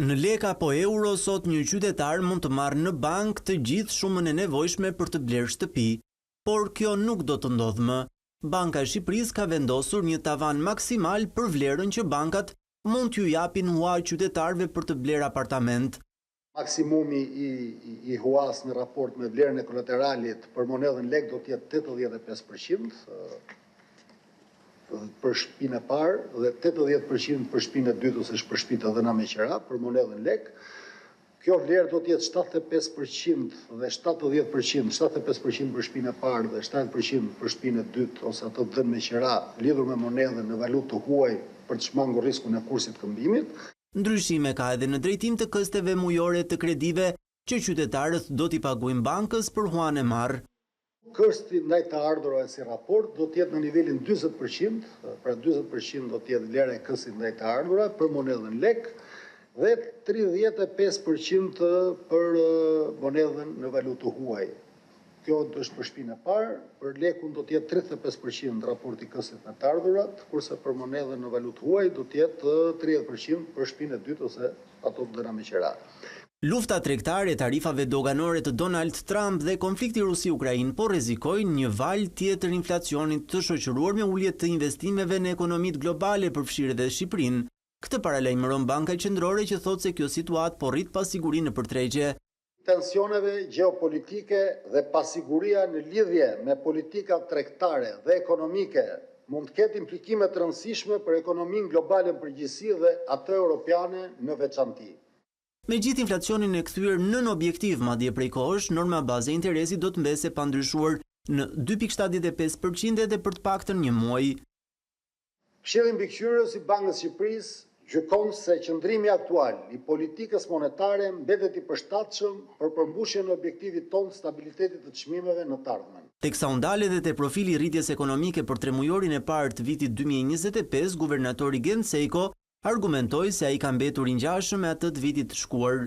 Në lek apo euro, sot një qytetar mund të marrë në bank të gjithë shumën e nevojshme për të blerë shtëpi, por kjo nuk do të ndodhë më. Banka e Shqipërisë ka vendosur një tavan maksimal për vlerën që bankat mund t'ju japin huaj qytetarëve për të blerë apartament. Maksimumi i huas në raport me vlerën e kolateralit për monedhën lek do t'jetë 85% për shtëpinë e parë dhe 80% për shtëpinë e dytë ose për shtëpitë e dhëna me qira për monedhën lek. Kjo vlerë do t'jetë 75% dhe 70%, 75% për shtëpinë e parë dhe 70% për shtëpinë e dytë ose ato dhënë me qira lidhur me monedhën në valutë të huaj për të shmangur riskun e kursit këmbimit. Ndryshime ka edhe në drejtim të kësteve mujore të kredive që qytetarët do t'i paguajnë bankës për huan e marrë. Kërsti ndaj të ardhurave si raport do t'jetë në nivelin 40%, pra 40% do t'jetë vlera e këstit ndaj të ardhura për monedhën lek dhe 35% për monedhën në valutë huaj. Kjo është për shtëpinë e parë, për lekun do t'jetë 35% raporti këstit me të ardhurat, kurse për monedhën në valutë huaj do t'jetë 30% për shtëpinë e dytë ose ato të dhëna me qira. Lufta tregtare e tarifave doganore të Donald Trump dhe konflikti Rusi-Ukrainë po rrezikojnë një valë tjetër inflacionit të shoqëruar me ulje të investimeve në ekonomitë globale përfshirë edhe Shqipërinë. Këtë paralajmëron Banka Qendrore që thotë se kjo situatë po rrit pasigurinë në përtregje. Tensioneve gjeopolitike dhe pasiguria në lidhje me politika tregtare dhe ekonomike mund të ketë implikime të rëndësishme për ekonominë globale në përgjithësi dhe atë europiane në veçantë. Me gjithë inflacionin e kthyer nën objektiv madje prej kohësh, norma baze e interesit do të mbese pa ndryshuar në 2.75% edhe për të paktën një muaj. Këshilli Mbikëqyrës i Bankës së Shqipërisë gjykon se qëndrimi aktual i politikës monetare mbetet i përshtatshëm për përmbushjen e objektivit tonë të stabilitetit të çmimeve në të ardhmen. Teksa u ndal edhe te profili i rritjes ekonomike për tremujorin e parë të vitit 2025, guvernatori Gent Sejko argumentoi se ai ka mbetur i ngjashëm me atë të vitit të shkuar.